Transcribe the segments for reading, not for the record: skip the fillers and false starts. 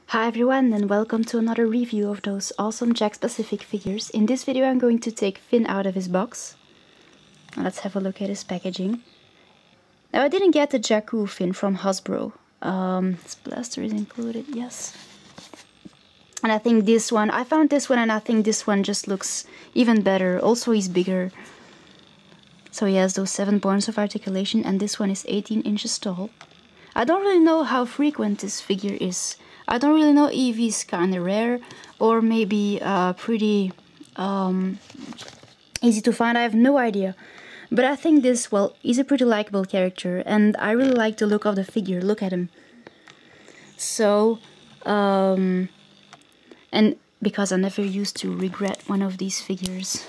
Hi everyone, and welcome to another review of those awesome Jakks specific figures. In this video I'm going to take Finn out of his box. Let's have a look at his packaging. Now I didn't get the Jakku Finn from Hasbro. This blaster is included, yes. And I think this one, I found this one and I think this one just looks even better. Also he's bigger. So he has those 7 points of articulation and this one is 18 inches tall. I don't really know how frequent this figure is. I don't really know if he's kind of rare or maybe pretty easy to find. I have no idea. But I think this, well, he's a pretty likable character and I really like the look of the figure. Look at him. So, and because I never used to regret one of these figures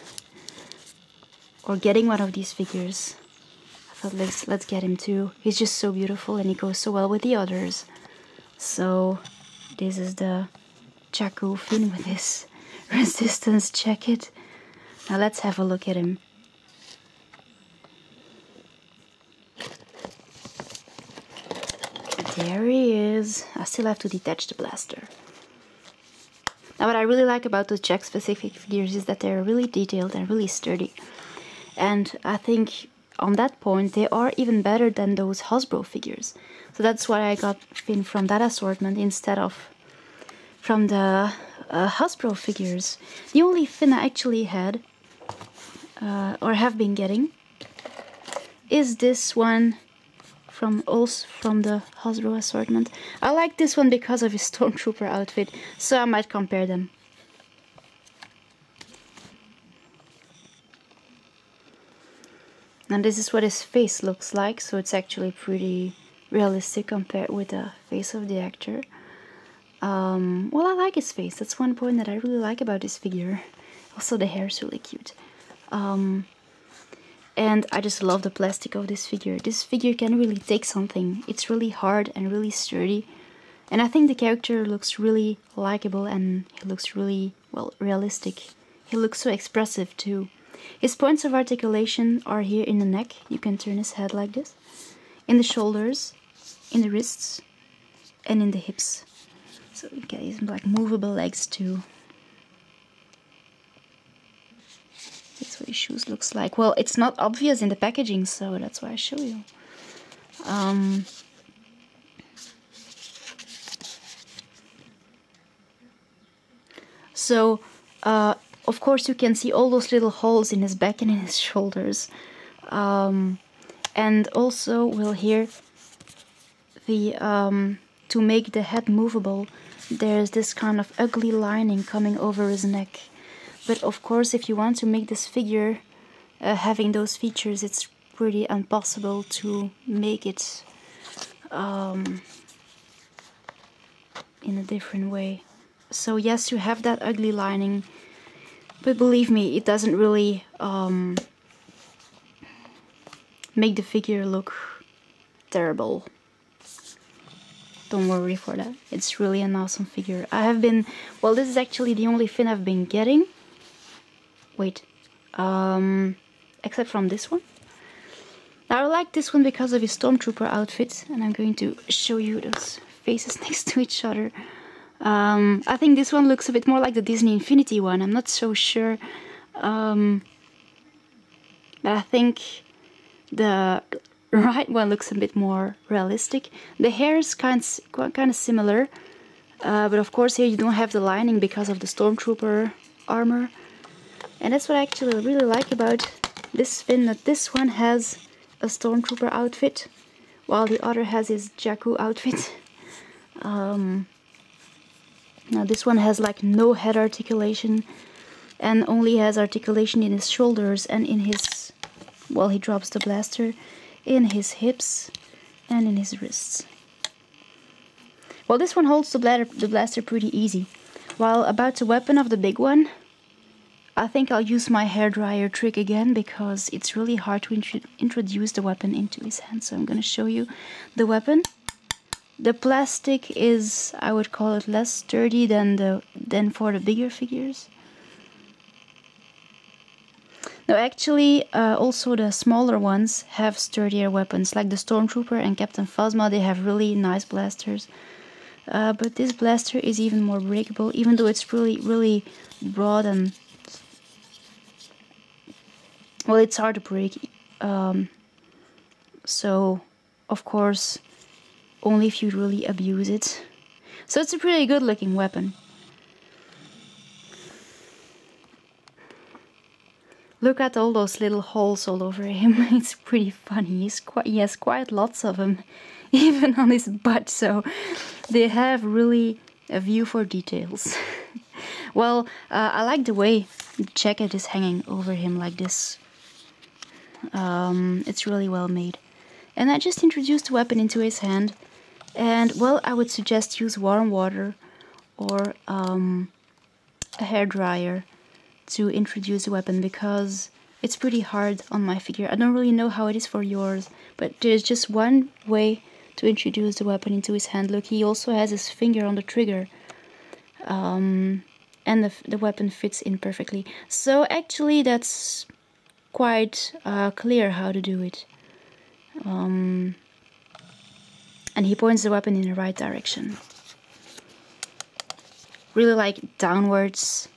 or getting one of these figures, I thought let's get him too. He's just so beautiful and he goes so well with the others. So this is the Jakku Finn with his resistance jacket. Now let's have a look at him. There he is. I still have to detach the blaster. Now what I really like about those Jakks specific figures is that they're really detailed and really sturdy. And I think on that point they are even better than those Hasbro figures. So that's why I got Finn from that assortment instead of from the Hasbro figures. The only Finn I actually had or have been getting is this one from the Hasbro assortment. I like this one because of his Stormtrooper outfit, so I might compare them. And this is what his face looks like, so it's actually pretty realistic compared with the face of the actor. Well, I like his face. That's one point that I really like about this figure. Also, the hair is really cute. And I just love the plastic of this figure. This figure can really take something. It's really hard and really sturdy. And I think the character looks really likable and he looks really, well, realistic. He looks so expressive too. His points of articulation are here in the neck. You can turn his head like this. In the shoulders, in the wrists, and in the hips. So you get his like movable legs too. That's what his shoes looks like. Well, it's not obvious in the packaging, so that's why I show you. Of course you can see all those little holes in his back and in his shoulders. And also we'll hear the to make the head movable, there's this kind of ugly lining coming over his neck. But of course, if you want to make this figure having those features, it's pretty impossible to make it in a different way. So yes, you have that ugly lining, but believe me, it doesn't really make the figure look terrible. Don't worry for that. It's really an awesome figure. I have been, well, this is actually the only Finn I've been getting. Wait, except from this one. Now I like this one because of his Stormtrooper outfit, and I'm going to show you those faces next to each other. I think this one looks a bit more like the Disney Infinity one. I'm not so sure, but I think the right one looks a bit more realistic. The hair is kind of similar, but of course here you don't have the lining because of the Stormtrooper armor. And that's what I actually really like about this Finn, that this one has a Stormtrooper outfit, while the other has his Jakku outfit. Now this one has like no head articulation, and only has articulation in his shoulders and in his, well, he drops the blaster, in his hips and in his wrists. Well, this one holds the blaster pretty easy. While about the weapon of the big one, I think I'll use my hairdryer trick again because it's really hard to introduce the weapon into his hand. So I'm going to show you the weapon. The plastic is, I would call it, less sturdy than for the bigger figures. Now actually, also the smaller ones have sturdier weapons, like the Stormtrooper and Captain Phasma. They have really nice blasters. but this blaster is even more breakable, even though it's really broad and, well, it's hard to break. So of course only if you really abuse it. So it's a pretty good looking weapon. Look at all those little holes all over him. It's pretty funny. He has quite lots of them, even on his butt, so they have really a view for details. Well, I like the way the jacket is hanging over him like this. It's really well made. And I just introduced the weapon into his hand, and, well, I would suggest use warm water or a hairdryer to introduce the weapon, because it's pretty hard on my figure. I don't really know how it is for yours, but there's just one way to introduce the weapon into his hand. Look, he also has his finger on the trigger, and the weapon fits in perfectly. So actually that's quite clear how to do it. And he points the weapon in the right direction. Really like downwards.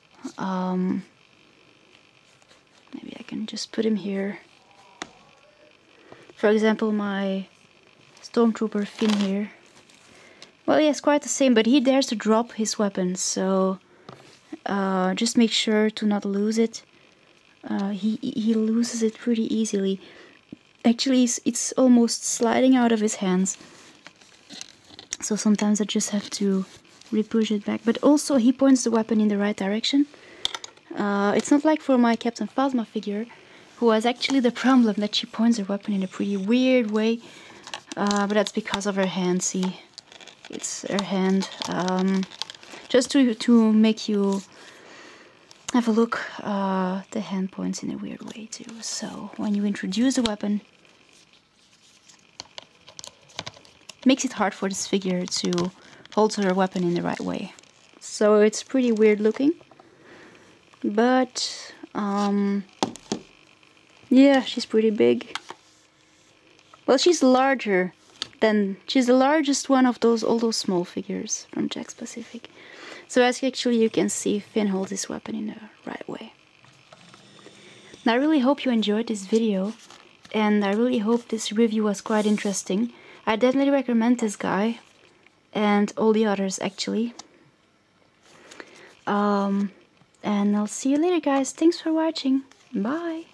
Maybe I can just put him here. For example, my stormtrooper Finn here. Well, he has quite the same, but he dares to drop his weapon, so just make sure to not lose it. He loses it pretty easily. Actually, it's almost sliding out of his hands. So sometimes I just have to re-push it back. But also he points the weapon in the right direction. It's not like for my Captain Phasma figure, who has actually the problem that she points her weapon in a pretty weird way. But that's because of her hand, see? It's her hand. Just to make you have a look, the hand points in a weird way too. So when you introduce the weapon, it makes it hard for this figure to hold her weapon in the right way. So it's pretty weird looking. But yeah, she's pretty big. Well, she's the largest one of all those small figures from Jakks Pacific. So as actually you can see, Finn holds his weapon in the right way. Now, I really hope you enjoyed this video, and I really hope this review was quite interesting. I definitely recommend this guy, and all the others actually. And I'll see you later, guys. Thanks for watching. Bye.